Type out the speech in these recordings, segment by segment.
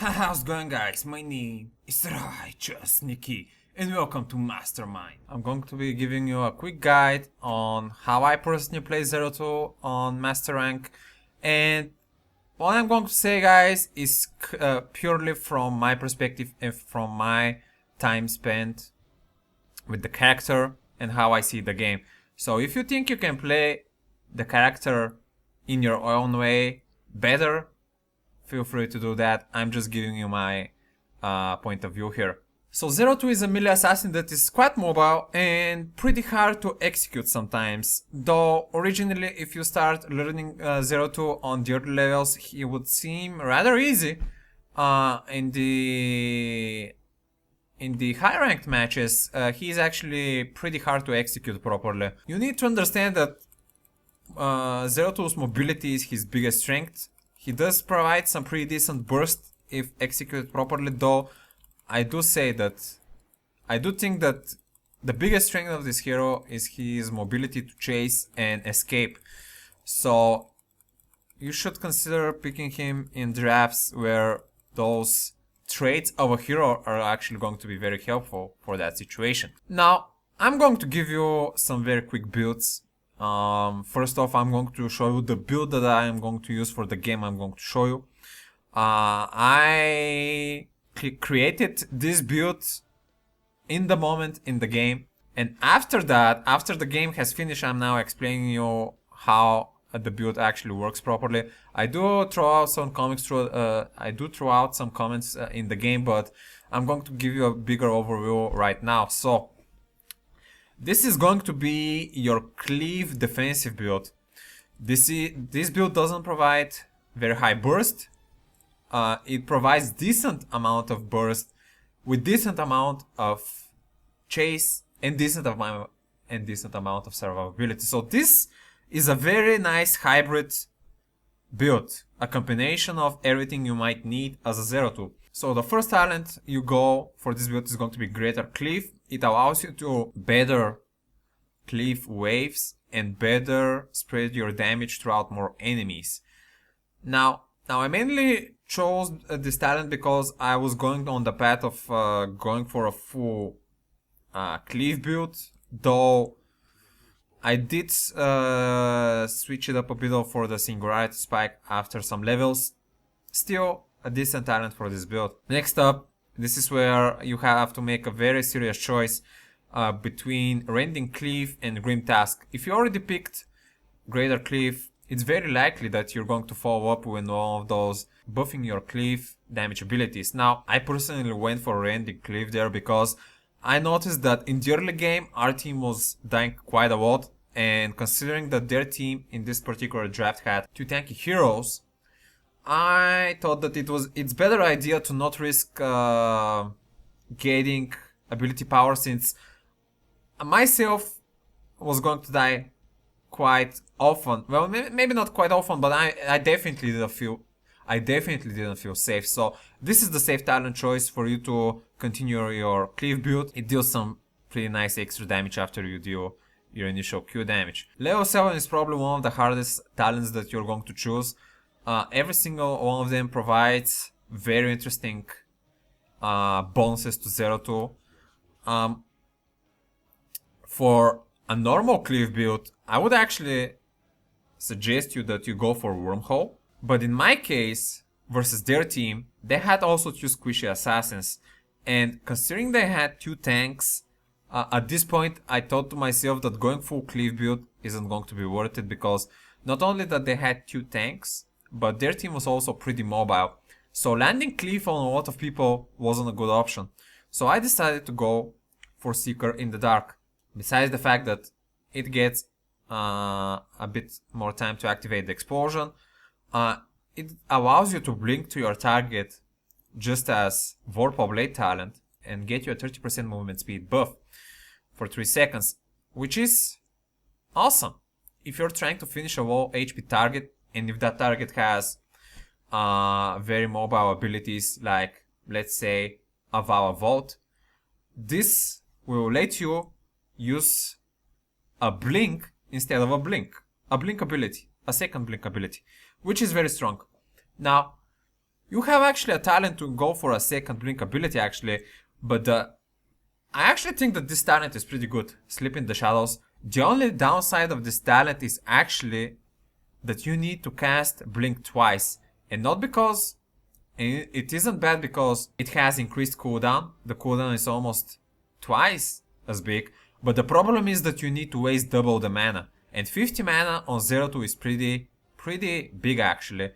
How's it going, guys? My name is RighteousNicky and welcome to MasterMind. I'm going to be giving you a quick guide on how I personally play Zeratul on Master Rank, and what I'm going to say, guys, is purely from my perspective and from my time spent with the character and how I see the game. So if you think you can play the character in your own way better, feel free to do that. I'm just giving you my point of view here. So Zeratul is a melee assassin that is quite mobile and pretty hard to execute sometimes. Though originally, if you start learning Zeratul on the early levels, he would seem rather easy. In the high ranked matches, he is actually pretty hard to execute properly. You need to understand that Zeratul's mobility is his biggest strength. He does provide some pretty decent burst if executed properly, though I do think that the biggest strength of this hero is his mobility to chase and escape. So you should consider picking him in drafts where those traits of a hero are actually going to be very helpful for that situation. Now, I'm going to give you some very quick builds. First off, I'm going to show you the build that I am going to use for the game I'm going to show you. I created this build in the moment in the game, and after that, after the game has finished, I'm now explaining you how the build actually works properly. I do throw out some comments in the game, but I'm going to give you a bigger overview right now. So this is going to be your Cleave defensive build. This build doesn't provide very high burst. It provides decent amount of burst with decent amount of chase and decent amount of survivability. So this is a very nice hybrid build, a combination of everything you might need as a Zeratul. So the first talent you go for this build is going to be Greater Cleave. It allows you to better cleave waves and better spread your damage throughout more enemies. Now I mainly chose this talent because I was going on the path of going for a full Cleave build, though I did switch it up a bit for the Singularity Spike after some levels. Still a decent talent for this build. Next up, this is where you have to make a very serious choice between Rending Cleave and Grim Task. If you already picked Greater Cleave, it's very likely that you're going to follow up with one of those buffing your Cleave damage abilities. Now, I personally went for Rending Cleave there because I noticed that in the early game, our team was dying quite a lot, and considering that their team in this particular draft had two tanky heroes, I thought that it's better idea to not risk gaining ability power, since myself was going to die quite often. Well, maybe not quite often, but I definitely didn't feel safe. So this is the safe talent choice for you to continue your Cleave build. It deals some pretty nice extra damage after you deal your initial Q damage. Level 7 is probably one of the hardest talents that you're going to choose. Every single one of them provides very interesting bonuses to Zeratul. For a normal Cleave build, I would actually suggest you that you go for Wormhole. But in my case, versus their team, they had also two squishy assassins. And considering they had two tanks, at this point I thought to myself that going full Cleave build isn't going to be worth it, because not only that they had two tanks, but their team was also pretty mobile. So landing Cleave on a lot of people wasn't a good option. So I decided to go for Seeker in the Dark. Besides the fact that it gets a bit more time to activate the explosion, it allows you to blink to your target just as Vorpal Blade talent and get you a 30% movement speed buff for 3 seconds, which is awesome if you're trying to finish a low HP target, and if that target has very mobile abilities like, let's say, Avala Vault. This will let you use a blink instead of a blink ability, a second blink ability, which is very strong. Now, You have actually a talent to go for a second blink ability actually, but I actually think that this talent is pretty good, Sleep in the Shadows. The only downside of this talent is actually that you need to cast blink twice, and not because it isn't bad because it has increased cooldown. The cooldown is almost twice as big, but the problem is that you need to waste double the mana, and 50 mana on Zeratul is pretty big actually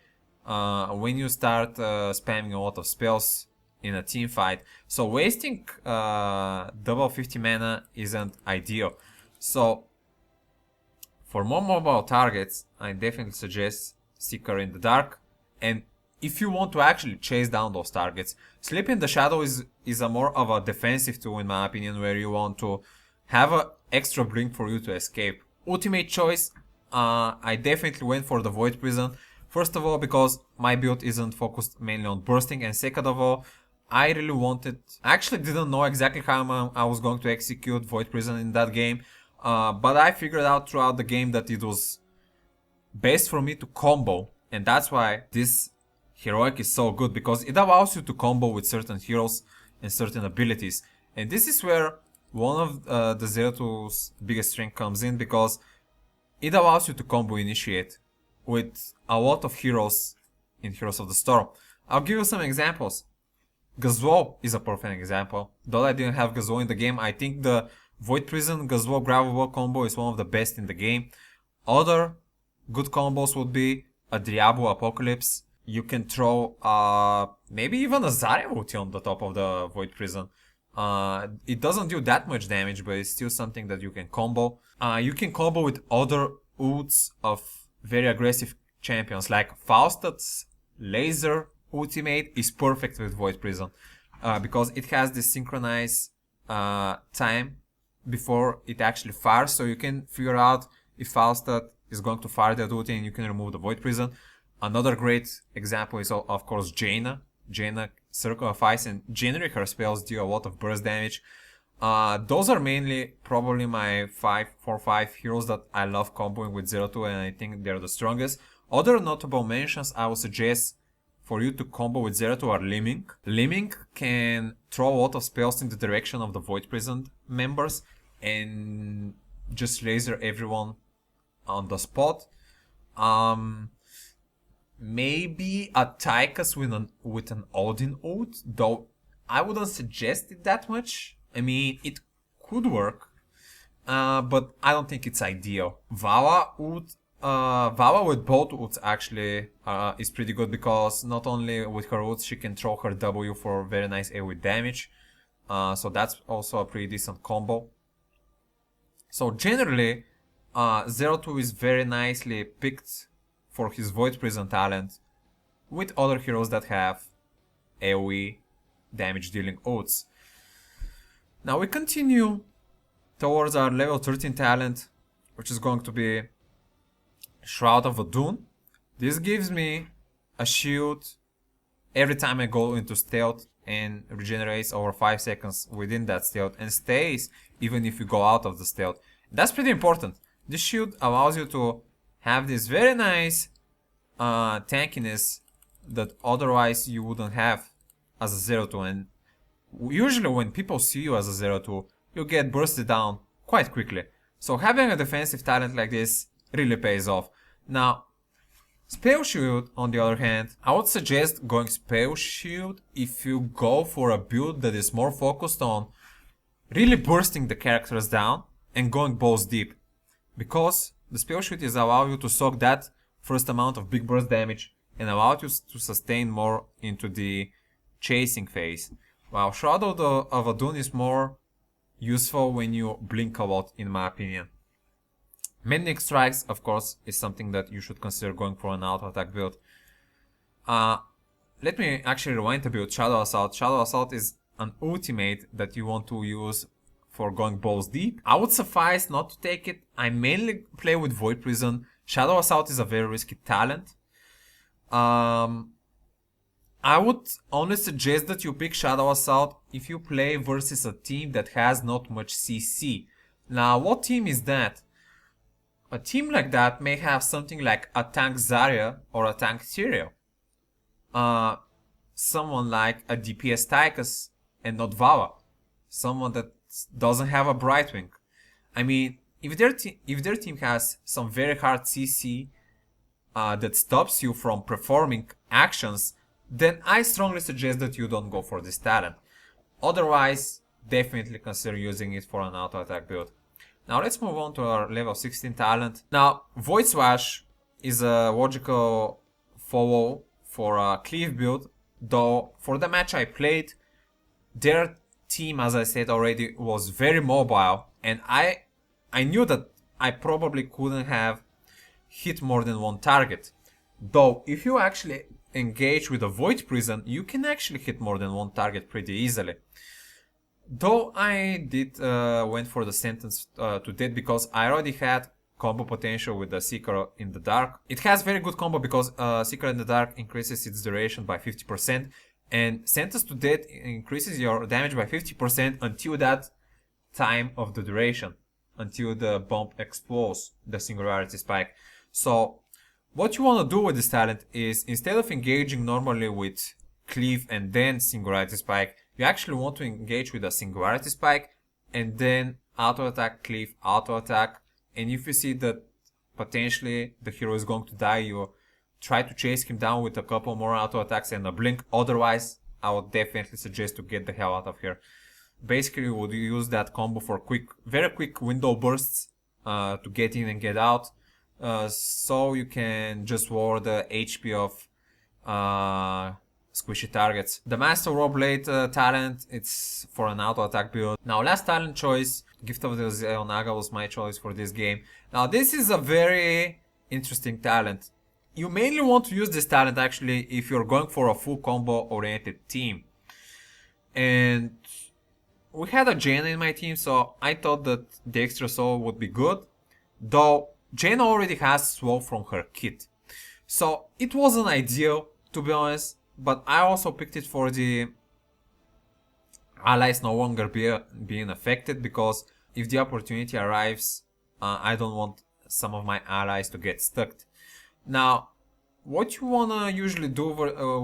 when you start spamming a lot of spells in a team fight. So wasting double 50 mana isn't ideal. So for more mobile targets, I definitely suggest Seeker in the Dark. And if you want to actually chase down those targets, Sleep in the Shadow is a more of a defensive tool in my opinion, where you want to have an extra blink for you to escape. Ultimate choice, I definitely went for the Void Prison. First of all, because my build isn't focused mainly on bursting, and second of all, I really wanted... I actually didn't know exactly how I was going to execute Void Prison in that game, but I figured out throughout the game that it was best for me to combo, and that's why this heroic is so good, because it allows you to combo with certain heroes and certain abilities. And this is where one of the Zeratul's biggest strength comes in, because it allows you to combo initiate with a lot of heroes in Heroes of the Storm. I'll give you some examples. Gazwo is a perfect example. Though I didn't have Gazwo in the game, I think the Void Prison Gazwo Gravel Wall combo is one of the best in the game. Other good combos would be a Diablo Apocalypse. You can throw maybe even a Zarya ulti on the top of the Void Prison. It doesn't do that much damage, but it's still something that you can combo. You can combo with other ults of very aggressive champions, like Faust's laser ultimate is perfect with Void Prison, because it has this synchronized time before it actually fires, so you can figure out if Faustat is going to fire that ulti and you can remove the Void Prison. Another great example is of course Jaina. Jaina, Circle of Ice, and generally her spells do a lot of burst damage. Those are mainly probably my 4 or 5 heroes that I love comboing with Zeratul, and I think they're the strongest. Other notable mentions I would suggest for you to combo with Zeratul are Liming. Liming can throw a lot of spells in the direction of the Void Prison members and just laser everyone on the spot. Maybe a Tychus with an Odin ult, though I wouldn't suggest it that much. I mean, it could work, but I don't think it's ideal. Vala with both ults actually is pretty good, because not only with her ults she can throw her W for very nice AoE damage, so that's also a pretty decent combo. So generally, Zeratul is very nicely picked for his Void Prison talent with other heroes that have AoE damage dealing ults. Now we continue towards our level 13 talent, which is going to be Shroud of Adun. This gives me a shield every time I go into stealth and regenerates over 5 seconds within that stealth and stays even if you go out of the stealth. That's pretty important. This shield allows you to have this very nice tankiness that otherwise you wouldn't have as a Zeratul, and usually when people see you as a Zeratul, you get bursted down quite quickly. So having a defensive talent like this really pays off. Now, Spell Shield, on the other hand, I would suggest going Spell Shield if you go for a build that is more focused on really bursting the characters down and going balls deep. Because the Spell Shield is allow you to soak that first amount of big burst damage and allow you to sustain more into the chasing phase. While Shroud of Adun is more useful when you blink a lot, in my opinion. Midnight Strikes, of course, is something that you should consider going for an auto-attack build. Let me actually rewind a bit. Shadow Assault. Shadow Assault is an ultimate that you want to use for going balls deep. I would suffice not to take it. I mainly play with Void Prison. Shadow Assault is a very risky talent. I would only suggest that you pick Shadow Assault if you play versus a team that has not much CC. Now, what team is that? A team like that may have something like a tank Zarya or a tank Tyrael. someone like a DPS Tychus and not Vala, someone that doesn't have a Brightwing. I mean, if their team has some very hard CC that stops you from performing actions, then I strongly suggest that you don't go for this talent. Otherwise, definitely consider using it for an auto attack build. Now let's move on to our level 16 talent. Now, Void Swash is a logical follow for a Cleave build, though for the match I played, their team, as I said already, was very mobile, and I knew that I probably couldn't have hit more than one target. Though, if you actually engage with a Void Prison, you can actually hit more than one target pretty easily. Though I did went for the Sentence to Death because I already had combo potential with the Seeker in the Dark. It has very good combo because Seeker in the Dark increases its duration by 50%, and Sentence to Death increases your damage by 50% until that time of the duration, until the bomb explodes, the Singularity Spike. So what you want to do with this talent is, instead of engaging normally with Cleave and then Singularity Spike, you actually want to engage with a Singularity Spike and then auto attack Cleave, auto attack, and if you see that potentially the hero is going to die, you try to chase him down with a couple more auto attacks and a blink. Otherwise, I would definitely suggest to get the hell out of here. Basically, you would use that combo for very quick window bursts to get in and get out, so you can just lower the HP of squishy targets. The Master Warblade talent, it's for an auto attack build. Now, last talent choice, Gift of the Xeonaga was my choice for this game. Now, this is a very interesting talent. You mainly want to use this talent actually if you're going for a full combo oriented team. And we had a Jaina in my team, so I thought that the extra soul would be good. Though Jaina already has Slow from her kit, so it wasn't ideal, to be honest. But I also picked it for the allies no longer being affected, because if the opportunity arrives, I don't want some of my allies to get stuck. Now, what you wanna usually do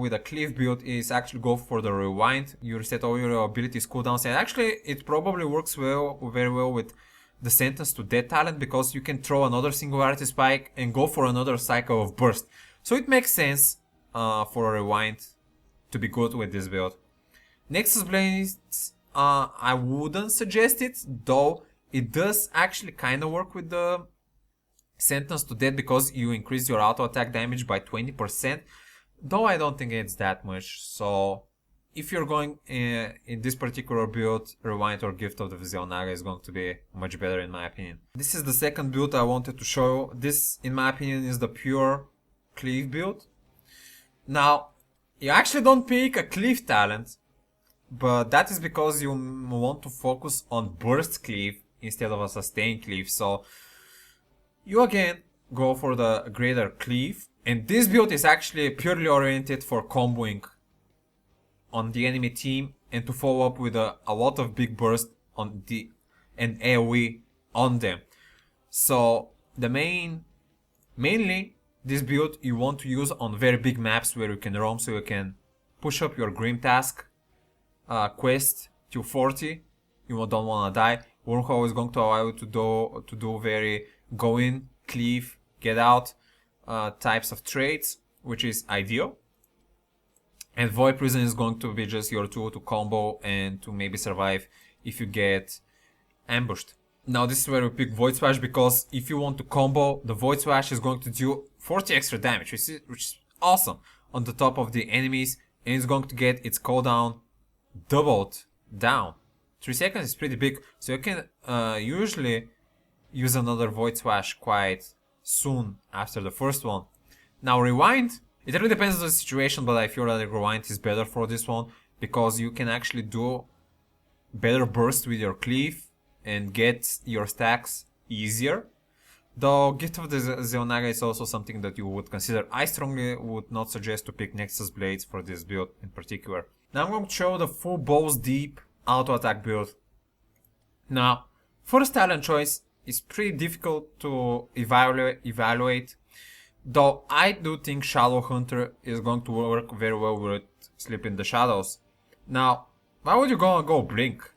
with a Cleave build is actually go for the Rewind. You reset all your abilities cooldowns, and actually it probably works very well with the Sentence to Death talent, because you can throw another Singularity Spike and go for another cycle of burst. So it makes sense for a Rewind to be good with this build. Nexus Blades, I wouldn't suggest it, though it does actually kind of work with the Sentence to Death because you increase your auto attack damage by 20%, though I don't think it's that much. So if you're going in this particular build, Rewind or Gift of the Xeonaga is going to be much better in my opinion. This is the second build I wanted to show you. This, in my opinion, is the pure Cleave build. Now, you actually don't pick a Cleave talent, but that is because you want to focus on Burst Cleave instead of a Sustain Cleave. So you again go for the Greater Cleave, and this build is actually purely oriented for comboing on the enemy team and to follow up with a lot of big burst on and AoE on them. So the mainly this build you want to use on very big maps where you can roam, so you can push up your Grim Task quest to 40. You don't want to die. Wormhole is going to allow you to do very go in, cleave, get out types of trades, which is ideal. And Void Prison is going to be just your tool to combo and to maybe survive if you get ambushed. Now this is where we pick Void Swash, because if you want to combo, the Void Swash is going to do 40 extra damage, which is awesome, on the top of the enemies, and it's going to get its cooldown doubled down. 3 seconds is pretty big, so you can usually use another Void Swash quite soon after the first one. Now Rewind, it really depends on the situation, but I feel that Rewind is better for this one, because you can actually do better burst with your Cleave and get your stacks easier. Though Gift of the Xeonaga is also something that you would consider. I strongly would not suggest to pick Nexus Blades for this build in particular. Now I'm going to show the full balls deep auto attack build. Now, first talent choice is pretty difficult to evaluate, though I do think Shallow Hunter is going to work very well with sleep in the shadows. Now, why would you go Blink?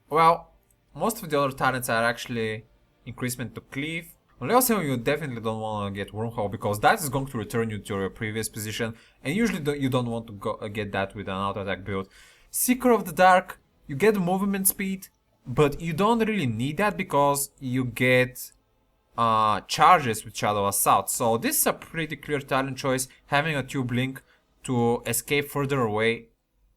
Well, most of the other talents are actually increasement to Cleave. On level 7 you definitely don't want to get Wormhole because that is going to return you to your previous position, and usually you don't want to get that with an Autoatack build. Seeker of the Dark, you get movement speed, but you don't really need that because you get charges with Shadow Assault. So this is a pretty clear talent choice. Having a 2 blink to escape further away,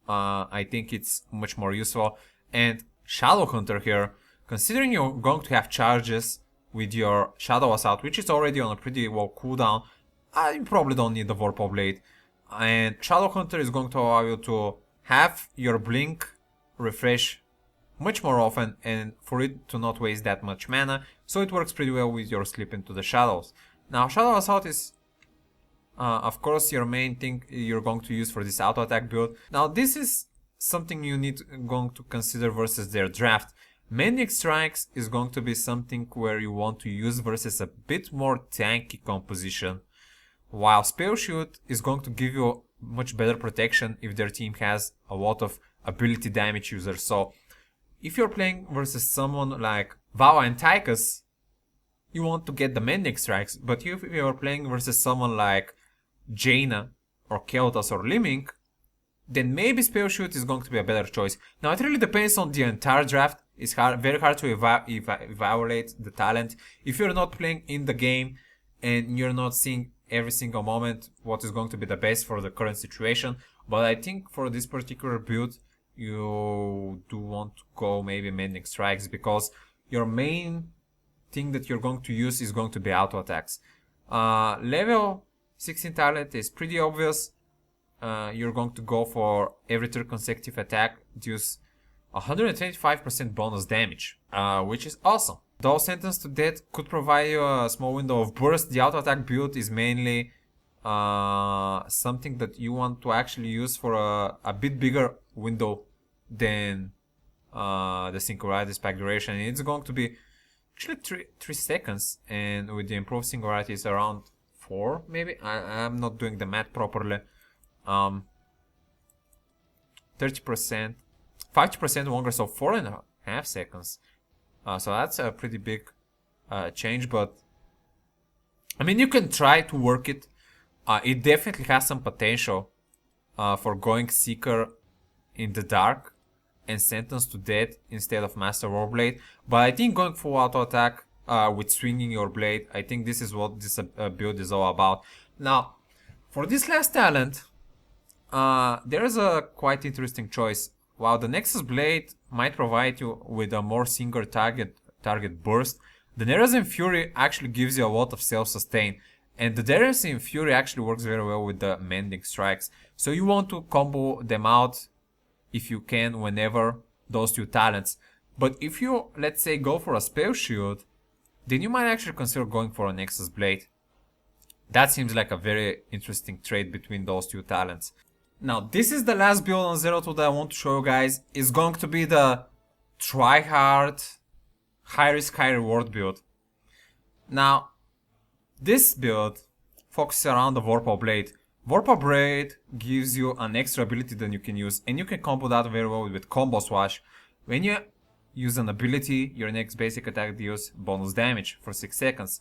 I think it's much more useful. And Shadow Hunter here, considering you're going to have charges with your Shadow Assault, which is already on a pretty low cooldown, you probably don't need the Vorpal Blade. And Shadow Hunter is going to allow you to have your blink refresh much more often and for it to not waste that much mana, so it works pretty well with your sleep into the shadows. Now Shadow Assault is of course your main thing you're going to use for this auto attack build. Now this is something you need going to consider versus their draft. Mending Strikes is going to be something where you want to use versus a bit more tanky composition, while Spell Shield is going to give you much better protection if their team has a lot of ability damage users. So if you're playing versus someone like Vala and Tychus, you want to get the Mending Strikes, but if you're playing versus someone like Jaina or Kel'Thas or Limink, then maybe Spell Shield is going to be a better choice. Now it really depends on the entire draft. It's very hard to evaluate the talent. If you're not playing in the game and you're not seeing every single moment what is going to be the best for the current situation, but I think for this particular build you do want to go maybe Mending Strikes because your main thing that you're going to use is going to be auto attacks. Level 16 talent is pretty obvious. You're going to go for every third consecutive attack deals 125% bonus damage, which is awesome. Though Sentence to Death could provide you a small window of burst, the auto attack build is mainly something that you want to actually use for a bit bigger window than the Singularity Spike duration. It's going to be actually 3 seconds, and with the improved Singularity it's around 4 maybe. I'm not doing the math properly. 30%, 50% longer, so 4.5 seconds. So that's a pretty big change, but I mean you can try to work it. It definitely has some potential for going Seeker in the Dark and Sentence to Death instead of Master Warblade, but I think going full auto attack with swinging your blade, I think this is what this build is all about. Now for this last talent, there is a quite interesting choice. While the Nexus Blade might provide you with a more single target burst, the Neresim Fury actually gives you a lot of self-sustain, and the Neresim Fury actually works very well with the Mending Strikes. So you want to combo them out if you can whenever, those 2 talents. But if you, let's say, go for a Spell Shield, then you might actually consider going for a Nexus Blade. That seems like a very interesting trade between those 2 talents. Now this is the last build on Zeratul that I want to show you guys. It's going to be the tryhard, high risk, high reward build. Now this build focuses around the Vorpal Blade. Vorpal Blade gives you an extra ability that you can use, and you can combo that very well with Combo Swash. When you use an ability, your next basic attack deals bonus damage for 6 seconds.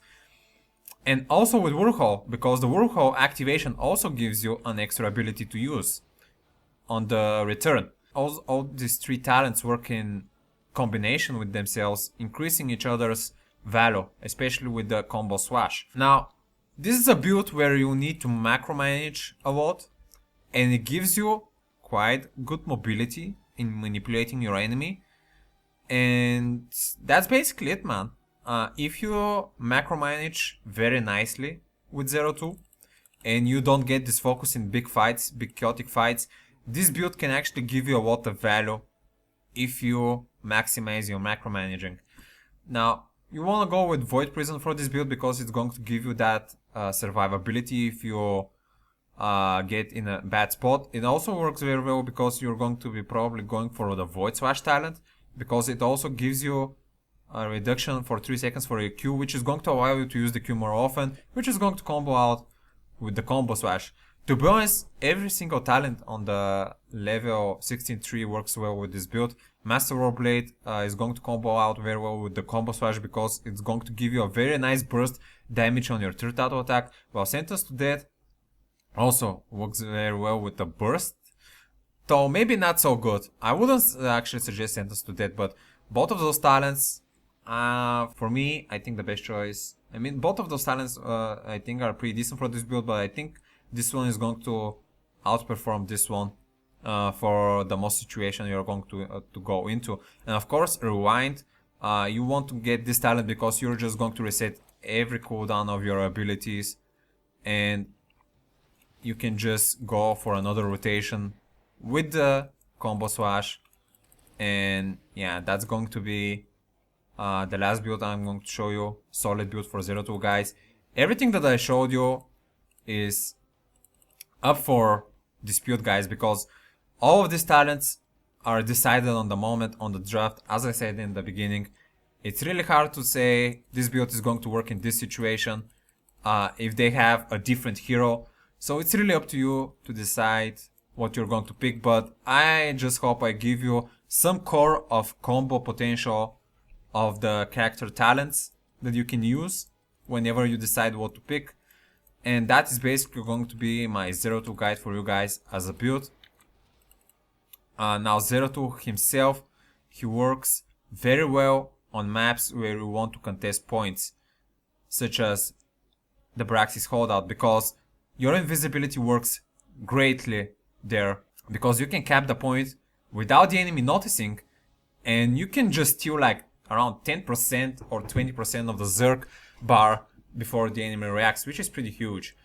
And also with Wormhole, because the Wormhole activation also gives you an extra ability to use on the return. All these 3 talents work in combination with themselves, increasing each other's value, especially with the Combo Swash. Now, this is a build where you need to macro manage a lot, and it gives you quite good mobility in manipulating your enemy. And that's basically it, man. If you macro manage very nicely with Zeratul and you don't get this focus in big fights, big chaotic fights, this build can actually give you a lot of value if you maximize your macro managing. Now, you want to go with Void Prison for this build because it's going to give you that survivability if you get in a bad spot. It also works very well because you're going to be probably going for the Void Swash talent, because it also gives you a reduction for 3 seconds for your Q, which is going to allow you to use the Q more often, which is going to combo out with the Combo Swash. To be honest, every single talent on the level 16-3 works well with this build. Master Warblade is going to combo out very well with the combo slash because it's going to give you a very nice burst damage on your third auto attack, while Sentence to Death also works very well with the burst. Though maybe not so good. I wouldn't actually suggest Sentence to Death, but both of those talents, for me, I think the best choice. I mean, both of those talents, I think are pretty decent for this build, but I think this one is going to outperform this one for the most situation you're going to go into. And of course, Rewind. You want to get this talent because you're just going to reset every cooldown of your abilities, and you can just go for another rotation with the combo slash. And yeah, that's going to be the last build I'm going to show you. Solid build for Zeratul, guys. Everything that I showed you is up for dispute, guys, because all of these talents are decided on the moment, on the draft. As I said in the beginning, it's really hard to say this build is going to work in this situation if they have a different hero. So it's really up to you to decide what you're going to pick, but I just hope I give you some core of combo potential of the character talents that you can use whenever you decide what to pick. And that is basically going to be my Zeratul guide for you guys as a build. Now Zeratul himself, he works very well on maps where you want to contest points, such as the Braxis holdout, because your invisibility works greatly there, because you can cap the point without the enemy noticing, and you can just steal like around 10% or 20% of the Zerg bar before the enemy reacts, which is pretty huge.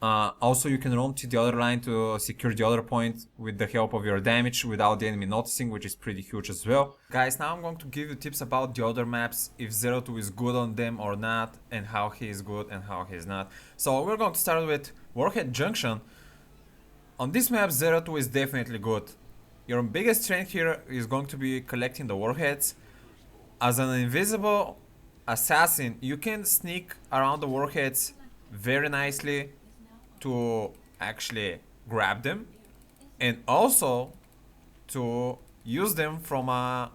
Also, you can roam to the other line to secure the other point with the help of your damage without the enemy noticing, which is pretty huge as well. Guys, now I'm going to give you tips about the other maps, if Zeratul is good on them or not, and how he is good and how he is not. So we're going to start with Warhead Junction. On this map, Zeratul is definitely good. Your biggest strength here is going to be collecting the warheads. As an invisible assassin, you can sneak around the warheads very nicely to actually grab them, and also to use them from a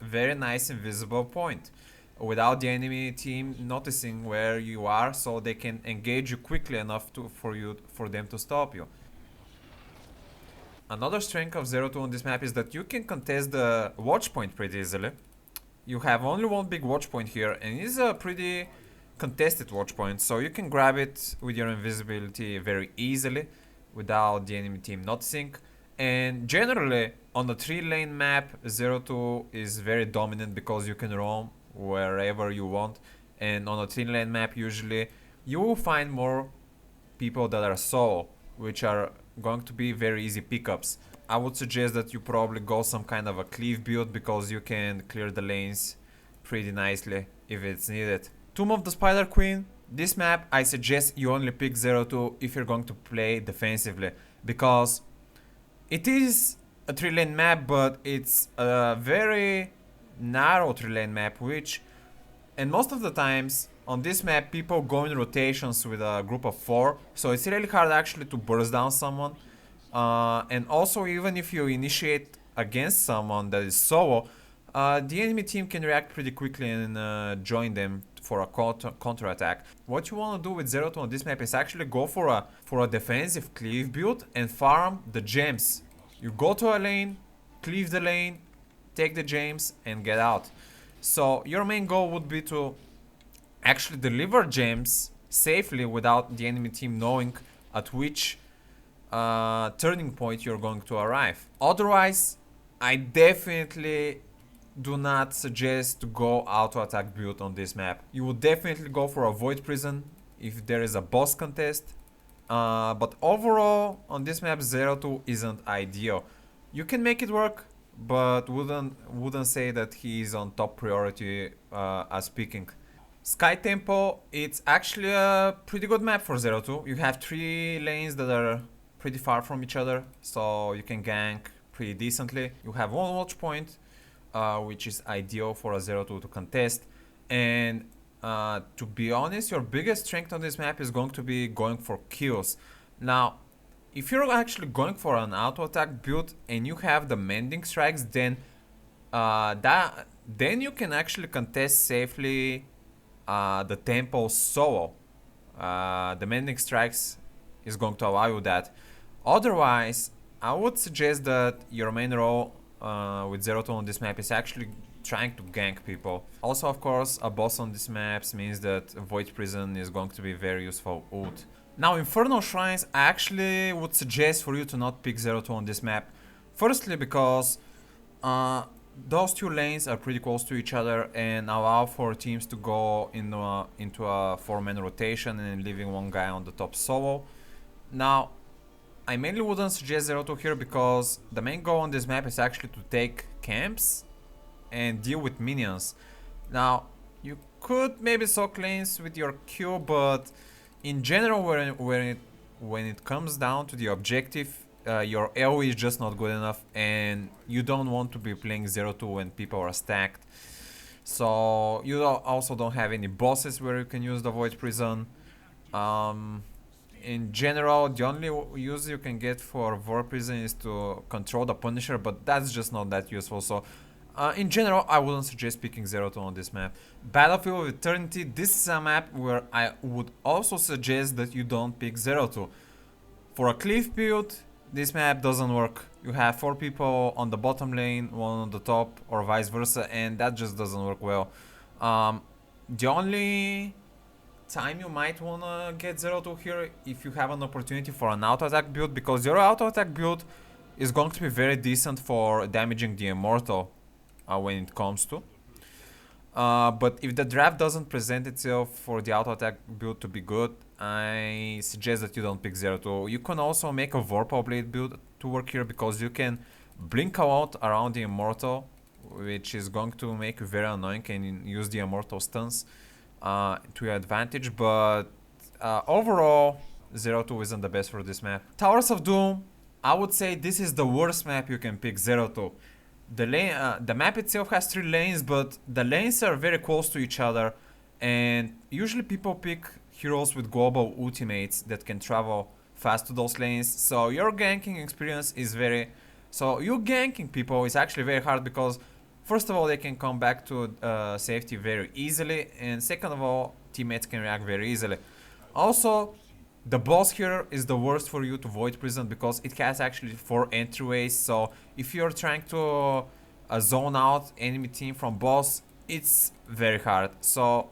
very nice invisible point without the enemy team noticing where you are, so they can engage you quickly enough for them to stop you. Another strength of Zeratul on this map is that you can contest the watch point pretty easily. You have only one big watch point here, and it's a pretty contested watch point, so you can grab it with your invisibility very easily without the enemy team noticing. And generally on the 3-lane map, Zeratul is very dominant because you can roam wherever you want, and on a 3-lane map usually you will find more people that are solo, which are going to be very easy pickups. I would suggest that you probably go some kind of a Cleave build because you can clear the lanes pretty nicely if it's needed. Tomb of the Spider Queen. This map, I suggest you only pick Zeratul if you're going to play defensively, because it is a 3-lane map, but it's a very narrow 3-lane map, and most of the times on this map people go in rotations with a group of 4, so it's really hard actually to burst down someone. And also, even if you initiate against someone that is solo, the enemy team can react pretty quickly and join them for a counter attack. What you want to do with Zeratul on this map is actually go for a defensive Cleave build and farm the gems. You go to a lane, cleave the lane, take the gems and get out. So your main goal would be to actually deliver gems safely without the enemy team knowing at which turning point you're going to arrive. Otherwise, I definitely do not suggest to go auto-attack build on this map. You would definitely go for a Void Prison if there is a boss contest. But overall, on this map, Zeratul isn't ideal. You can make it work, but wouldn't say that he is on top priority as picking. Sky Temple, it's actually a pretty good map for Zeratul. You have 3 lanes that are pretty far from each other, so you can gank pretty decently. You have one watch point, which is ideal for a Zeratul to contest. And to be honest, your biggest strength on this map is going to be going for kills. Now, if you're actually going for an auto attack build and you have the mending strikes, then then you can actually contest safely the tempo solo. The mending strikes is going to allow you that. Otherwise, I would suggest that your main role with Zeratul on this map is actually trying to gank people. Also, of course, a boss on this maps means that Void Prison is going to be very useful ult. Now, Infernal Shrines, I actually would suggest for you to not pick Zeratul on this map. Firstly, because those two lanes are pretty close to each other and allow for teams to go into a 4-man rotation and leaving one guy on the top solo. Now, I mainly wouldn't suggest Zeratul here because the main goal on this map is actually to take camps and deal with minions. Now, you could maybe soak lanes with your Q, but in general, when it comes down to the objective, your AoE is just not good enough, and you don't want to be playing Zeratul when people are stacked. So you also don't have any bosses where you can use the Void Prison. In general, the only use you can get for Vorpal Prison is to control the Punisher, but that's just not that useful. So in general, I wouldn't suggest picking Zeratul on this map. Battlefield of Eternity, this is a map where I would also suggest that you don't pick Zeratul. For a Cleave build, this map doesn't work. You have 4 people on the bottom lane, 1 on the top, or vice versa, and that just doesn't work well. The only time you might wanna get Zeratul here if you have an opportunity for an auto attack build, because your auto attack build is going to be very decent for damaging the Immortal when it comes to. But if the draft doesn't present itself for the auto attack build to be good, I suggest that you don't pick Zeratul. You can also make a Vorpal Blade build to work here because you can blink a lot around the Immortal, which is going to make you very annoying and use the Immortal stuns to your advantage. But overall, Zeratul isn't the best for this map. Towers of Doom, I would say this is the worst map you can pick Zeratul. The map itself has 3 lanes, but the lanes are very close to each other, and usually people pick heroes with global ultimates that can travel fast to those lanes. So your ganking experience is you ganking people is actually very hard because first of all they can come back to safety very easily, and second of all teammates can react very easily. Also, the boss here is the worst for you to Void Prison because it has actually 4 entryways. So if you're trying to zone out enemy team from boss, it's very hard. So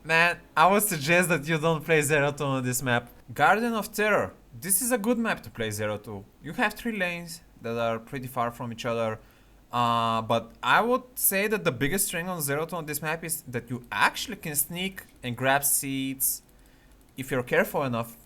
man, I would suggest that you don't play Zeratul on this map. Guardian of Terror, this is a good map to play Zeratul. You have 3 lanes that are pretty far from each other. But I would say that the biggest strength on Zeratul on this map is that you actually can sneak and grab seeds if you're careful enough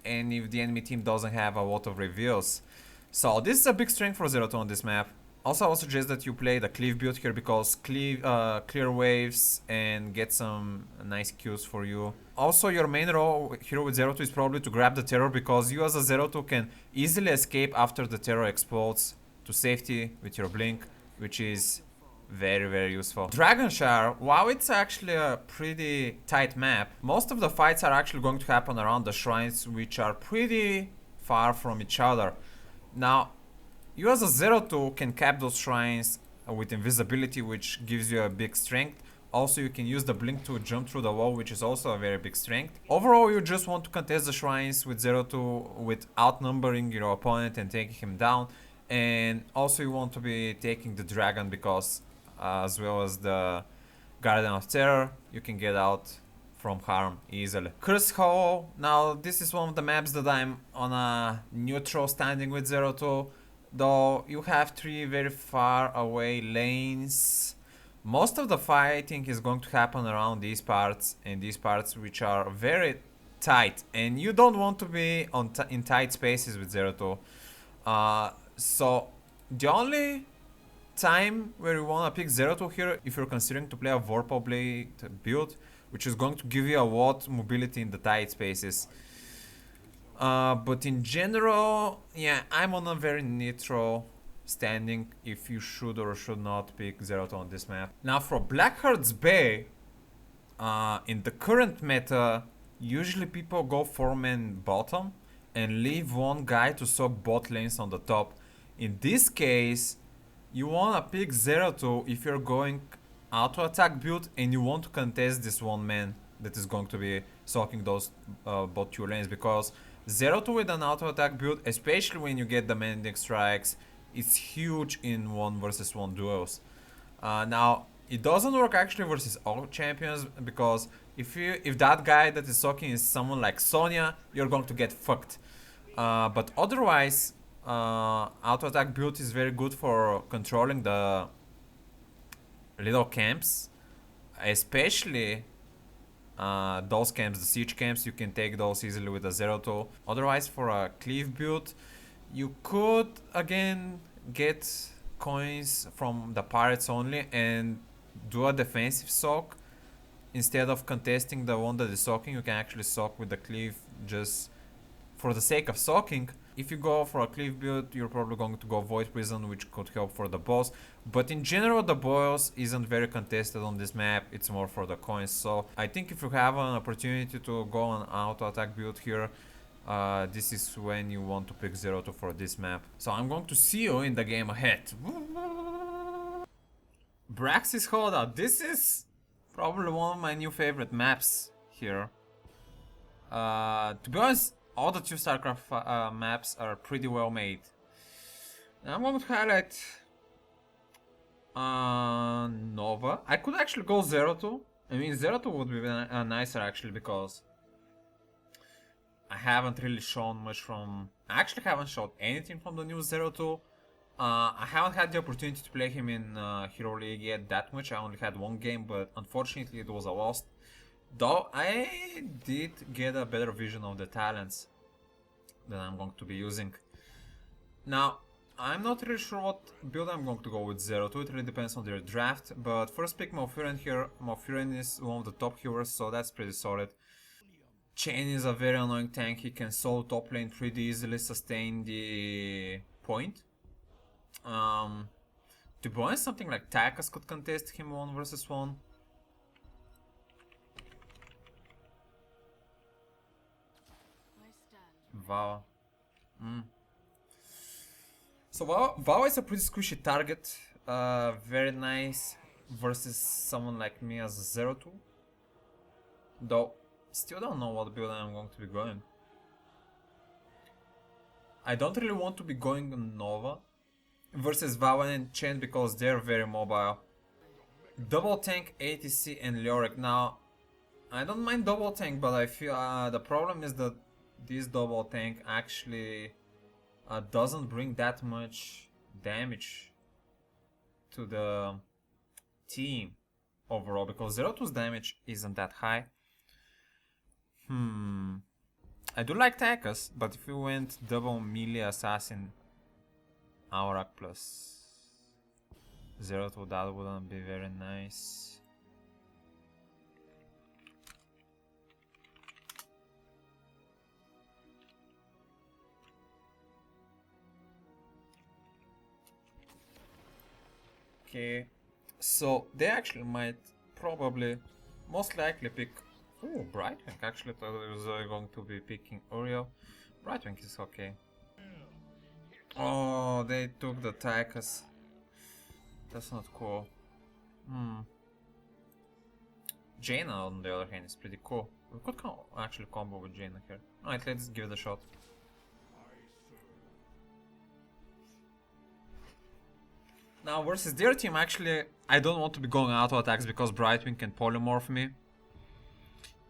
and if the enemy team doesn't have a lot of reveals. So this is a big strength for Zeratul on this map. Also, I would suggest that you play the Cleave build here because clear waves and get some nice kills for you. Also, your main role here with Zeratul is probably to grab the Terror because you as a Zeratul can easily escape after the Terror explodes to safety with your blink, which is very useful. Dragon Shower, while it's actually a pretty tight map, most of the fights are actually going to happen around the shrines, which are pretty far from each other. Now, you as a Zeratul can cap those shrines with invisibility, which gives you a big strength. Also, you can use the blink to jump through the wall, which is also a very big strength. Overall, you just want to contest the shrines with Zeratul with outnumbering your opponent and taking him down. And also you want to be taking the dragon because as well as the Guardian of Terror, you can get out from harm easily. Cursed Hollow, now this is one of the maps that I'm on a neutral standing with Zeratul. Though you have 3 very far away lanes, most of the fighting is going to happen around these parts and these parts, which are very tight, and you don't want to be in tight spaces with Zeratul. So the only time where you want to pick Zeratul here if you're considering to play a Vorpal Blade build, which is going to give you a lot of mobility in the tight spaces. But in general, yeah, I'm on a very neutral standing if you should or should not pick Zeratul on this map. Now for Blackheart's Bay, in the current meta, usually people go 4-man bottom and leave one guy to soak bot lanes on the top. In this case, you wanna pick Zeratul if you're going auto attack build and you want to contest this one man that is going to be soaking those bot 2 lanes, because Zeratul with an auto attack build, especially when you get the mending strikes, it's huge in 1 versus 1 duels. Now it doesn't work actually versus all champions, because if that guy that is soaking is someone like Sonya, you're going to get fucked. But otherwise, auto attack build is very good for controlling the little camps, especially those camps, the siege camps. You can take those easily with a Zeratul. Otherwise, for a Cleave build, you could again get coins from the pirates only and do a defensive soak. Instead of contesting the one that is soaking, you can actually soak with the Cleave just for the sake of soaking. If you go for a Cleave build, you're probably going to go Void Prison, which could help for the boss. But in general, the boss isn't very contested on this map. It's more for the coins. So I think if you have an opportunity to go on auto attack build here, this is when you want to pick Zeratul for this map. So I'm going to see you in the game ahead. Braxis Holdout. This is probably one of my new favorite maps here. To be honest, all the 2 StarCraft maps are pretty well made. Now I'm going to highlight Nova. I could actually go Zeratul. I mean, Zeratul would be nicer actually, because I haven't really shown much from... I actually haven't shown anything from the new Zeratul. I haven't had the opportunity to play him in Hero League yet that much. I only had 1 game, but unfortunately it was a loss. Though I did get a better vision of the talents that I'm going to be using. Now, I'm not really sure what build I'm going to go with Zeratul. It really depends on their draft. But first pick Malfurion here. Malfurion is one of the top healers, so that's pretty solid. Chain is a very annoying tank. He can solo top lane pretty easily, sustain the point. To be honest, something like Takas could contest him 1 versus 1. Wow. So Wow is a pretty squishy target. Very nice versus someone like me as a Zeratul. Though, still don't know what build I'm going to be going. I don't really want to be going on Nova versus Wow and Chen because they're very mobile. Double tank, ATC and Leoric. Now, I don't mind double tank, but I feel the problem is that this double tank actually doesn't bring that much damage to the team overall, because Zeratul's damage isn't that high. I do like Takas, but if you went double melee assassin Aurak plus Zeratul, that wouldn't be very nice. Okay, so they actually might probably most likely pick... Oh, Brightwing. Actually thought I was going to be picking Uriel. Brightwing is okay. Oh, they took the Takas. That's not cool. Jaina on the other hand is pretty cool. We could actually combo with Jaina here. Alright, let's give it a shot. Now versus their team, actually, I don't want to be going auto attacks because Brightwing can polymorph me.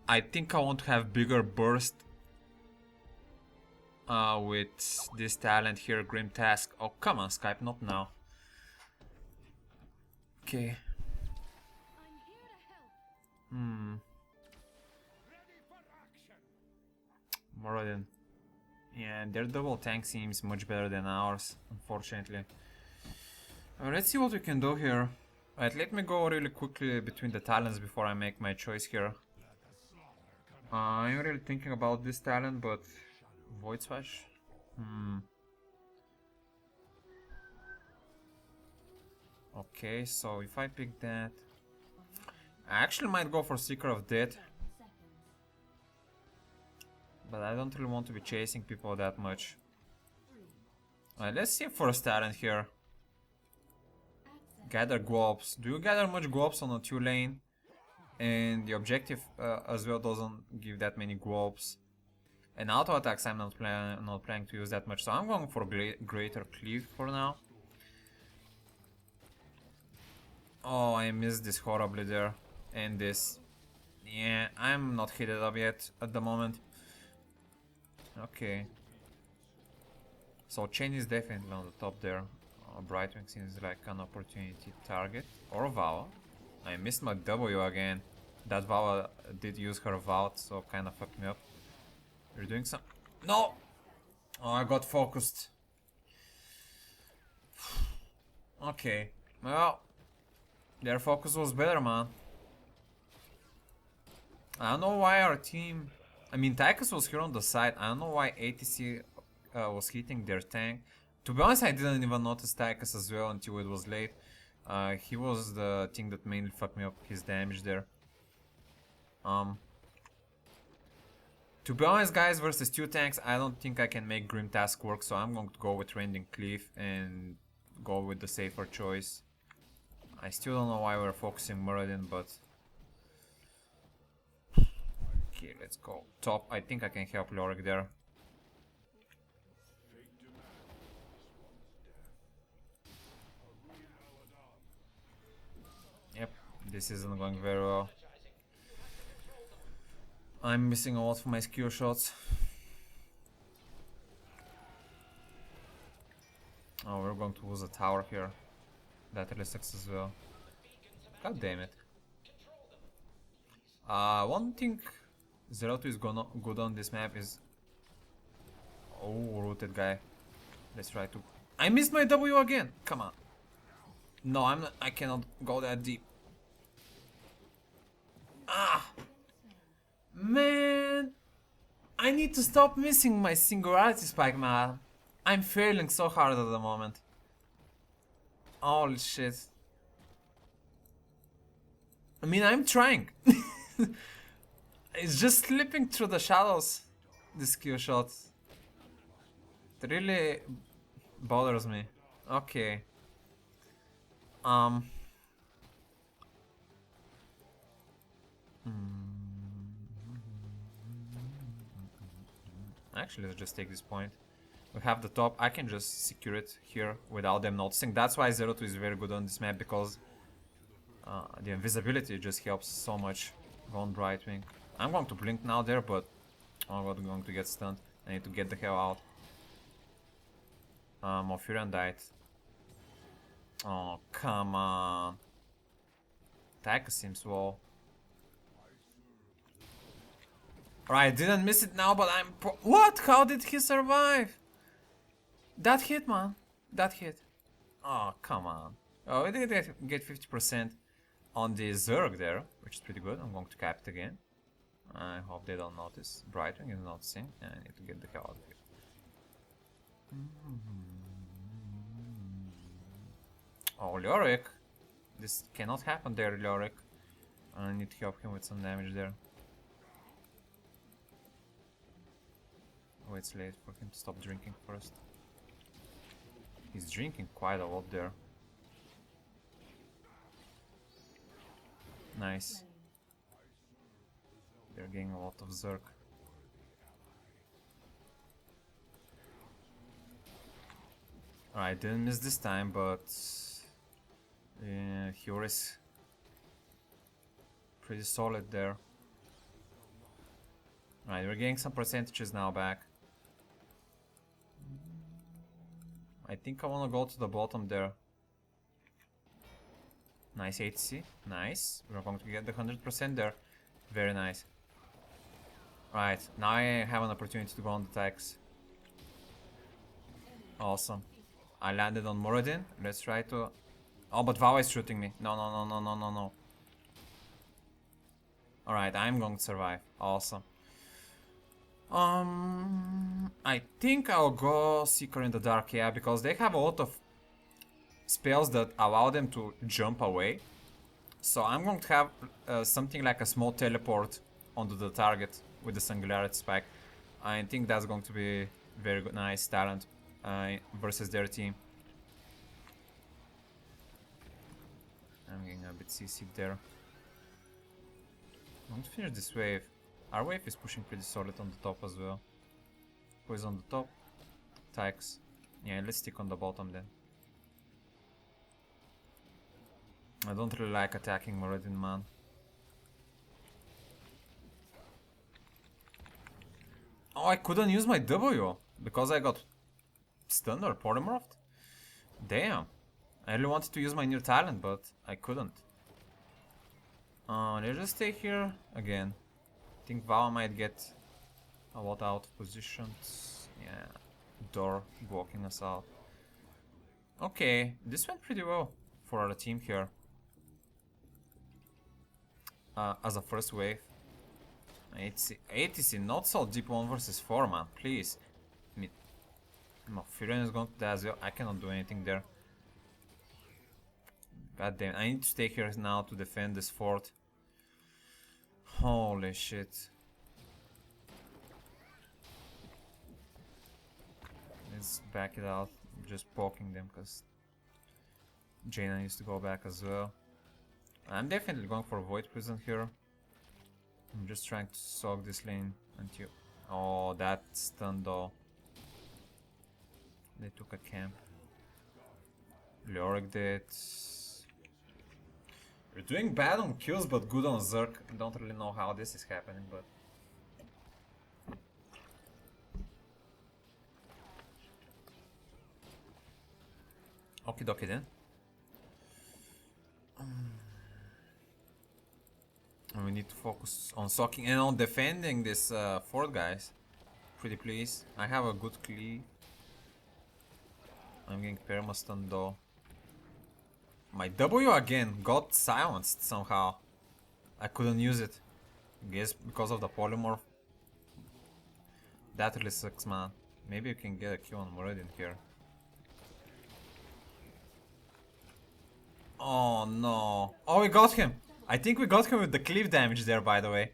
I think I want to have bigger burst with this talent here, Grim Task. Oh, come on, Skype, not now. Okay. Moradin. Yeah, their double tank seems much better than ours, unfortunately. Let's see what we can do here. Alright, let me go really quickly between the talents before I make my choice here. I'm really thinking about this talent, but Void Swash? Okay, so if I pick that, I actually might go for Seeker of Death. But I don't really want to be chasing people that much. Alright, let's see for a Starent here. Gather globs. Do you gather much globs on a 2 lane? And the objective as well doesn't give that many globs. And auto attacks I'm not planning to use that much, so I'm going for greater cleave for now. Oh, I missed this horribly there. And this. Yeah, I'm not heated up yet at the moment. Okay. So Chain is definitely on the top there. Brightwing seems like an opportunity target. Or Vala. I missed my W again. That Vala did use her vault, so kind of fucked me up. You're doing some... No! Oh, I got focused. Okay. Well, their focus was better, man. I don't know why our team... I mean, Tychus was here on the side. I don't know why ATC was hitting their tank. To be honest, I didn't even notice Tychus as well until it was late. He was the thing that mainly fucked me up, his damage there. To be honest, guys, versus 2 tanks, I don't think I can make Grim Task work, so I'm going to go with Rending Cleave and go with the safer choice. I still don't know why we're focusing Muradin, but... Okay, let's go top. I think I can help Lorik there. Yep, this isn't going very well. I'm missing a lot for my skill shots. Oh, we're going to lose a tower here. That really sucks as well. God damn it. One thing Zeratul is good on this map is... Oh, rooted guy. Let's try to... I missed my W again! Come on. No, I cannot go that deep. Ah! Man! I need to stop missing my singularity spike, man. I'm failing so hard at the moment. Holy shit. I mean, I'm trying. It's just slipping through the shadows, this skill shot. It really bothers me. Okay. Actually, let's just take this point. We have the top. I can just secure it here without them noticing. That's why Zeratul is very good on this map, because the invisibility just helps so much. Go on Brightwing. I'm going to blink now there, but I'm going to get stunned. I need to get the hell out. Ophiran died. Oh, come on. Tychus seems low. Right, didn't miss it now, but I'm what? How did he survive? That hit, man. That hit. Oh, come on. Oh, we did get 50% on the Zerg there, which is pretty good. I'm going to cap it again. I hope they don't notice. Brightwing is noticing. I need to get the hell out of here. Oh, Lorik. This cannot happen there, Lorik. I need to help him with some damage there. Oh, it's late for him to stop drinking first. He's drinking quite a lot there. Nice. They're getting a lot of Zerg. Alright, didn't miss this time, but Hero is pretty solid there. Alright, we're getting some percentages now back. I think I want to go to the bottom there. Nice ATC. Nice. We're going to get the 100% there. Very nice. Right, now I have an opportunity to go on the tax. Awesome. I landed on Muradin. Let's try to... Oh, but Vava is shooting me. No, no, no, no, no, no, no. Alright, I'm going to survive. Awesome. I think I'll go Seeker in the Dark, yeah, because they have a lot of spells that allow them to jump away. So I'm going to have something like a small teleport onto the target with the Singularity Spike. I think that's going to be very good, nice talent versus their team. I'm getting a bit CC'd there. I want to finish this wave. Our wave is pushing pretty solid on the top as well. Who is on the top? Tyx. Yeah, let's stick on the bottom then. I don't really like attacking Moradin, man. Oh, I couldn't use my W because I got stunned or polymorphed? Damn. I really wanted to use my new talent, but I couldn't. Let's just stay here again. I think Vala might get a lot out of positions. Yeah, door blocking us out. Okay, this went pretty well for our team here. As a first wave. ATC, not so deep 1 versus 4, man, please. Furion is going to die as well. I cannot do anything there. God damn, I need to stay here now to defend this fort. Holy shit. Let's back it out. I'm just poking them because Jaina needs to go back as well. I'm definitely going for Void Prison here. I'm just trying to soak this lane until... Oh, that stun though. They took a camp. Leoric did. We're doing bad on kills but good on Zerk. I don't really know how this is happening, but... Okie dokie then. And we need to focus on soaking and on defending this fort, guys. Pretty please. I have a good cleave. I'm getting permastun though. My W again got silenced somehow. I couldn't use it. I guess because of the polymorph. That really sucks, man. Maybe you can get a kill on Muradin here. Oh no. Oh, we got him. I think we got him with the cleave damage there, by the way.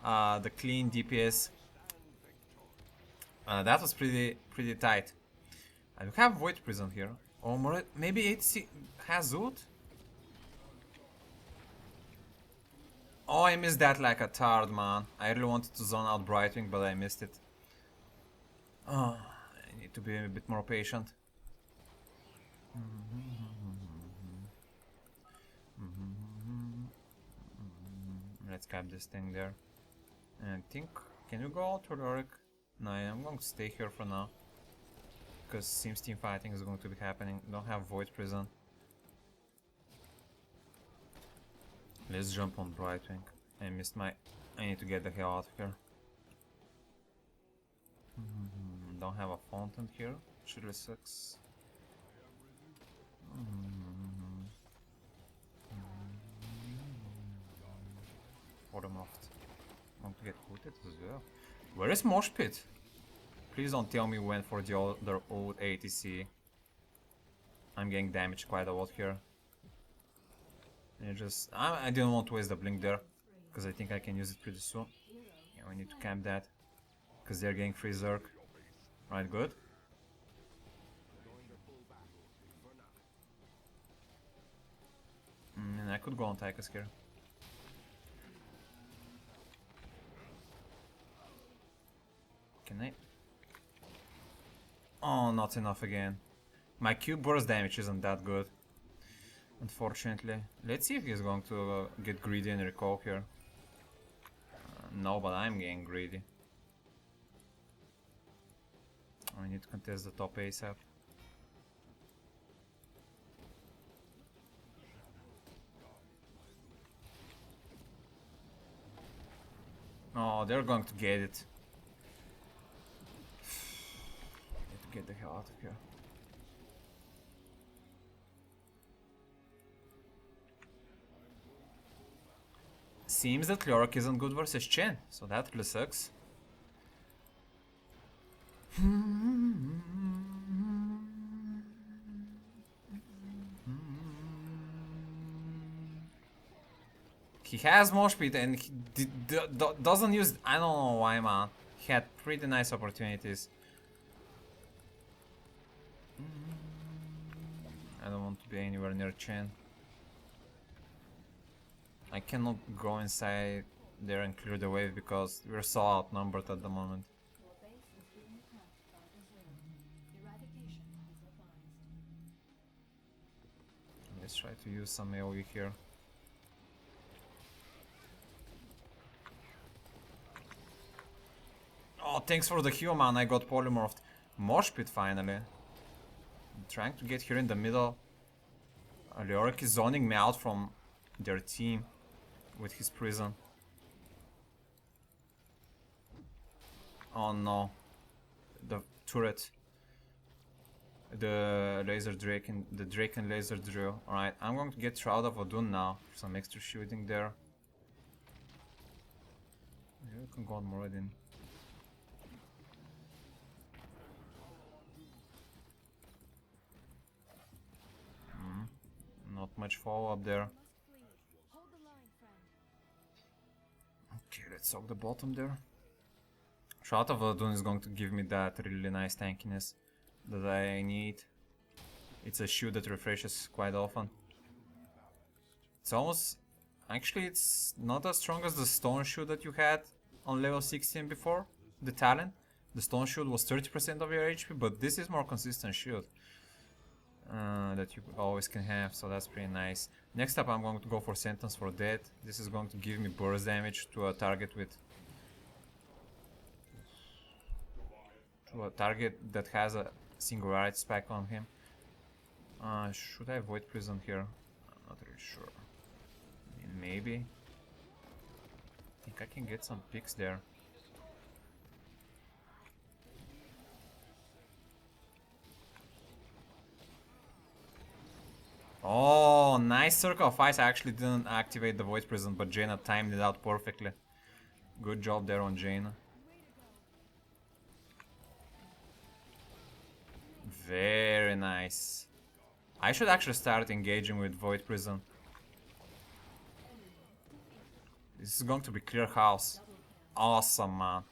The clean DPS. That was pretty tight. I do have Void Prison here. Or more, maybe HC has ult? Oh, I missed that like a tard, man. I really wanted to zone out Brightwing, but I missed it. Oh, I need to be a bit more patient. Let's cap this thing there. And I think, can you go out to Leoric? No, I'm going to stay here for now. Because seems team fighting is going to be happening. Don't have Void Prison. Let's jump on Brightwing. I missed my... I need to get the hell out of here. Don't have a fountain here. Which really sucks. Automoft. Want to get hooted as well. Where is Mosh Pit? Please don't tell me we went for the other old ATC. I'm getting damaged quite a lot here. I didn't want to waste the blink there, because I think I can use it pretty soon. Yeah, we need to camp that, because they're getting free Zerk. Right, good. And I could go on Tychus here. Can I? Oh, not enough again. My Q burst damage isn't that good, unfortunately. Let's see if he's going to get greedy and recall here. No, but I'm getting greedy. I need to contest the top ASAP. Oh, they're going to get it. Need to get the hell out of here. Seems that Leoric isn't good versus Chen, so that really sucks. He has Mosh Pit and he doesn't use it. I don't know why, man. He had pretty nice opportunities. I don't want to be anywhere near Chen. I cannot go inside there and clear the wave because we're so outnumbered at the moment. Your base is being attacked by the Zeratul. Eradication is advised. Let's try to use some AoE here. Oh, thanks for the heal, man. I got polymorphed. Mosh pit finally. I'm trying to get here in the middle. Leoric is zoning me out from their team with his prison. Oh no. The turret. The laser drake and the drake and laser drill. Alright, I'm going to get Shroud of Odun now for some extra shooting there. Maybe we can go on Moradin. Not much follow up there. Hold the line, friend. Okay, let's soak the bottom there. Shroud of Odun is going to give me that really nice tankiness that I need. It's a shield that refreshes quite often. It's almost... Actually, it's not as strong as the stone shield that you had on level 16 before. The talent. The stone shield was 30% of your HP, but this is more consistent shield. That you always can have, so that's pretty nice. Next up I'm going to go for Sentence for Death. This is going to give me burst damage to a target that has a singularity spike on him. Should I avoid prison here? I'm not really sure. I mean, maybe. I think I can get some picks there. Oh, nice Circle of Ice. I actually didn't activate the Void Prison, but Jaina timed it out perfectly. Good job there on Jaina. Very nice. I should actually start engaging with Void Prison. This is going to be clear house. Awesome, man.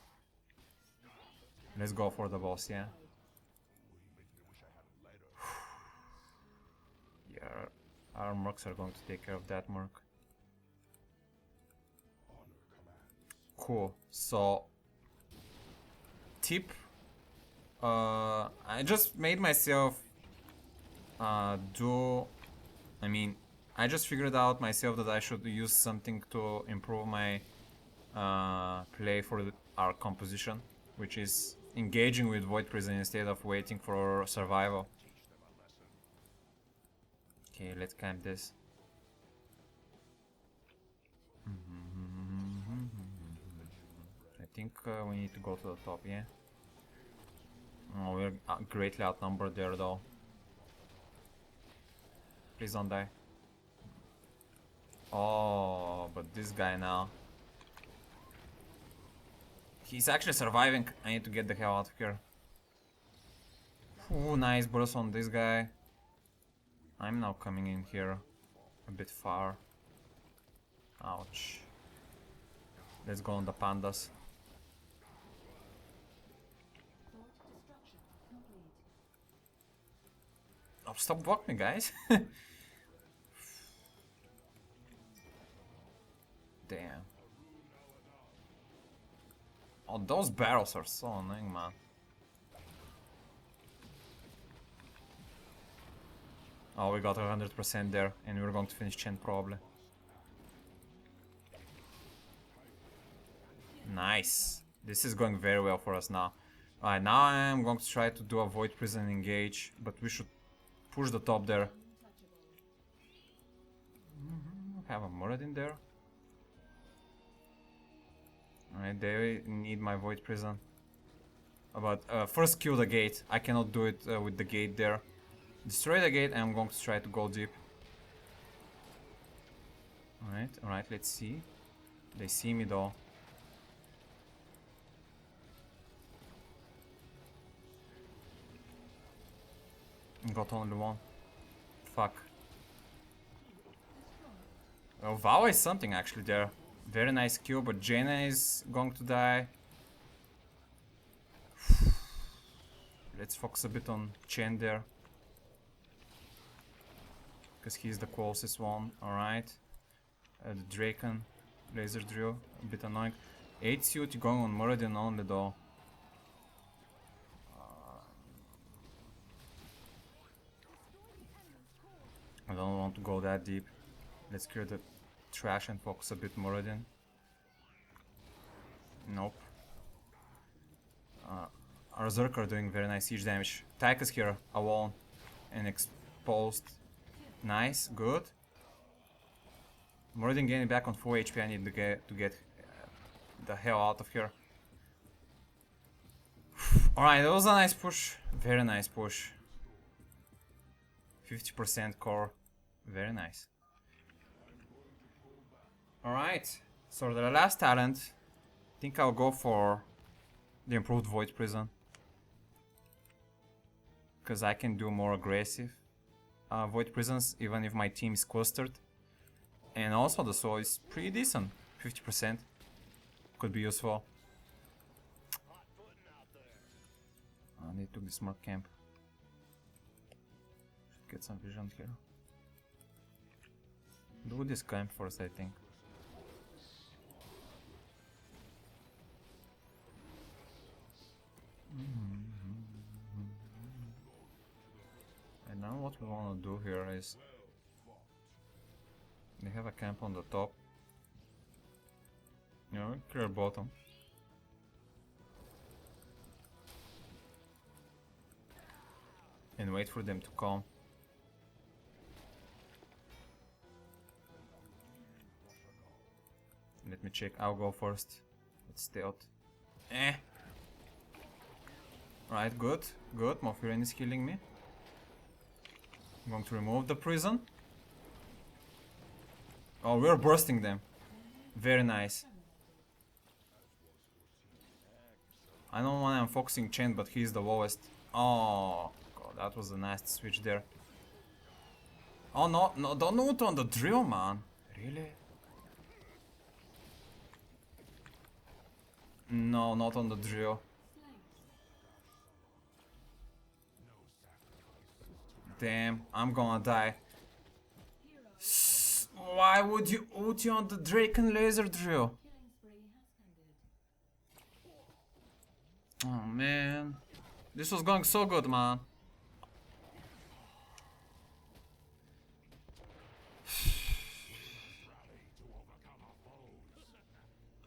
Let's go for the boss, yeah. Yeah, our mercs are going to take care of that merc. Cool. So, tip. I just made myself I just figured out myself that I should use something to improve my play for our composition, which is engaging with Void Prison instead of waiting for survival. Okay, let's camp this. I think we need to go to the top, yeah? Oh, we're greatly outnumbered there though. Please don't die. Oh, but this guy now. He's actually surviving. I need to get the hell out of here. Ooh, nice burst on this guy. I'm now coming in here a bit far. Ouch. Let's go on the pandas. Oh, stop blocking me, guys. Damn. Oh, those barrels are so annoying, man. Oh, we got 100% there, and we're going to finish Chen probably. Nice. This is going very well for us now. Alright, now I am going to try to do a Void Prison engage, but we should push the top there. Have a Muradin there. Alright, they need my Void Prison. But first kill the gate. I cannot do it with the gate there. Destroy the gate and I'm going to try to go deep. Alright, let's see. They see me though. Got only one. Fuck. Well, Vow is something actually there. Very nice kill, but Jaina is going to die. Let's focus a bit on Chen there. Because he's the closest one. Alright. The Draken. Laser Drill. A bit annoying. 8 suit going on Meridian only though. I don't want to go that deep. Let's clear the trash and focus a bit Meridian. Nope. Our Zerk are doing very nice siege damage. Tychus here, alone and exposed. Nice, good. Meridian getting back on full HP. I need to get the hell out of here. Alright, that was a nice push. Very nice push. 50% core. Very nice. Alright, so the last talent. I think I'll go for the improved Void Prison. Because I can do more aggressive Void Prisons even if my team is clustered. And also the soul is pretty decent. 50%. Could be useful. I need to smart camp. Should get some vision here. Do this camp first, I think. And now what we want to do here is they have a camp on the top. You know, clear bottom. And wait for them to come. Let me check. I'll go first. Let's stealth. Right, good. Good. Morphiran is healing me. I'm going to remove the prison. Oh, we're bursting them. Very nice. I don't know why I'm focusing Chen, but he's the lowest. Oh, God, that was a nice switch there. Oh, no, no, don't ult on the drill, man. Really? No, not on the drill. Damn, I'm gonna die. Why would you ulti on the Draken laser drill? Oh man, this was going so good, man.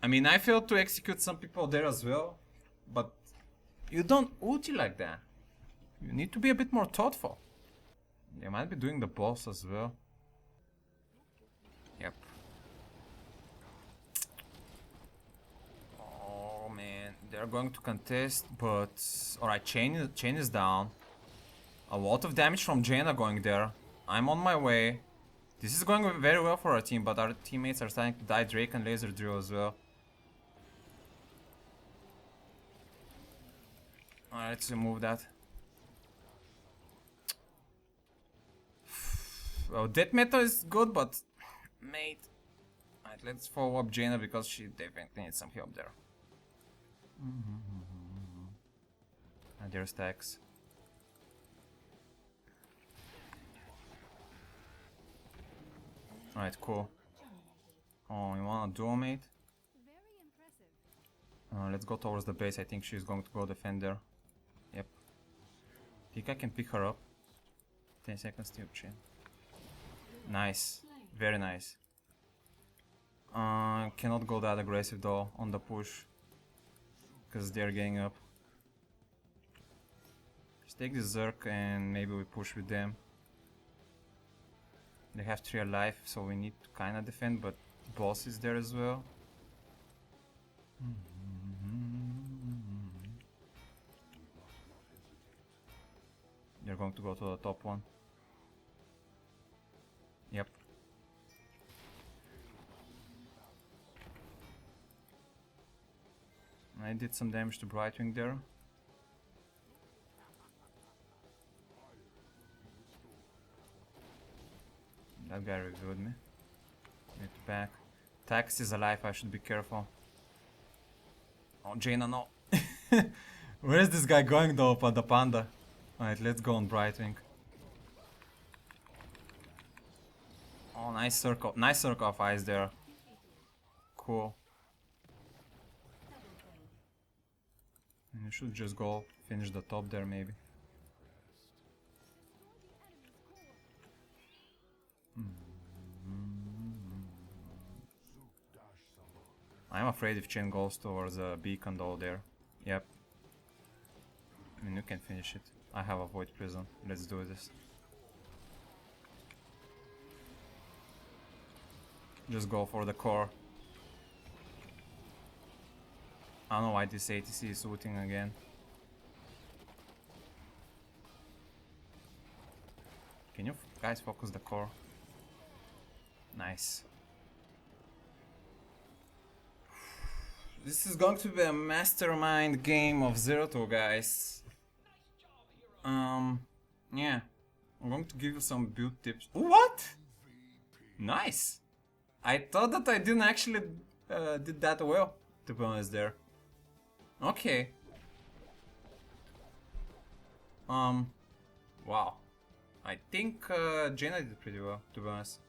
I mean, I failed to execute some people there as well, but you don't ulti like that. You need to be a bit more thoughtful. They might be doing the boss as well. Yep. Oh man, they're going to contest, but alright, chain is down. A lot of damage from Jaina going there. I'm on my way. This is going very well for our team, but our teammates are starting to die. Drake and Laser Drill as well. Alright, let's remove that. Well, Death Metal is good, but mate. Alright, let's follow up Jaina because she definitely needs some help there. And there's stacks. Alright, cool. Oh, you wanna duo mate? Very impressive. Let's go towards the base. I think she's going to go defend there. Yep. Think I can pick her up. 10 seconds to chain. Nice. Very nice. Cannot go that aggressive though on the push. Because they're getting up. Just take this Zerk and maybe we push with them. They have 3 alive, so we need to kinda defend, but boss is there as well. They're going to go to the top one. Yep. I did some damage to Brightwing there. That guy reviewed me. Need to back. Tax is alive, I should be careful. Oh, Jaina, no. Where is this guy going though, the panda? Alright, let's go on Brightwing. Oh, nice circle. Nice circle of eyes there. Cool. You should just go finish the top there, maybe. I'm afraid if Chen goes towards a beacon though there. Yep. I mean, you can finish it. I have a void prison. Let's do this. Just go for the core. I don't know why this ATC is looting again. Can you guys focus the core? Nice. This is going to be a mastermind game of Zeratul, guys. Yeah. I'm going to give you some build tips. What? Nice. I thought that I didn't actually did that well, to be honest there. Okay. Wow. I think Jaina did pretty well, to be honest.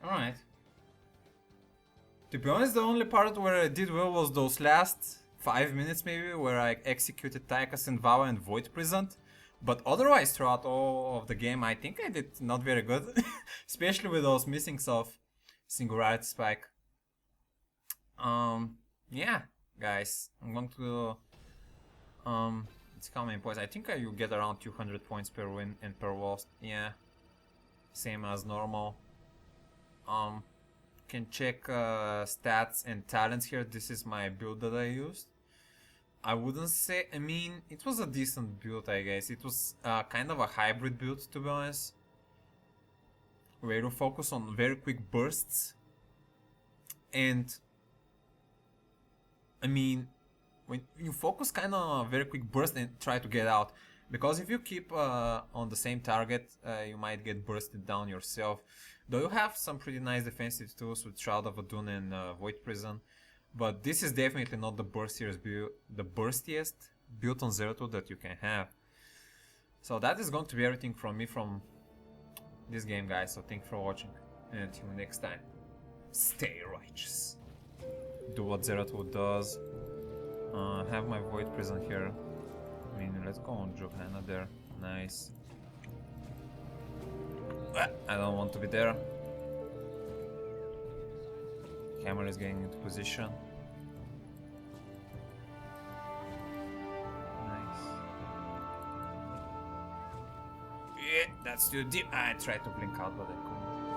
Alright. To be honest, the only part where I did well was those last 5 minutes maybe, where I executed Tychus and Vava and Void Present. But otherwise, throughout all of the game, I think I did not very good. Especially with those missings of Singularity Spike. Yeah, guys, I'm going to... let's count my points. I think I will get around 200 points per win and per loss. Yeah, same as normal. Can check stats and talents here. This is my build that I used. I wouldn't say, I mean, it was a decent build, I guess. It was kind of a hybrid build, to be honest, where you focus on very quick bursts. And I mean, when you focus kind of a very quick burst and try to get out, because if you keep on the same target, you might get bursted down yourself. Though you have some pretty nice defensive tools with Shroud of Adun and Void Prison, but this is definitely not the burstiest build on Zeratul that you can have. So that is going to be everything from me from this game, guys. So thank you for watching, and until next time, stay righteous. Do what Zeratul does. Have my Void Prison here. I mean, let's go on Johanna there. Nice. I don't want to be there. Hammer is getting into position. Nice. Yeah, that's too deep. I tried to blink out, but I couldn't.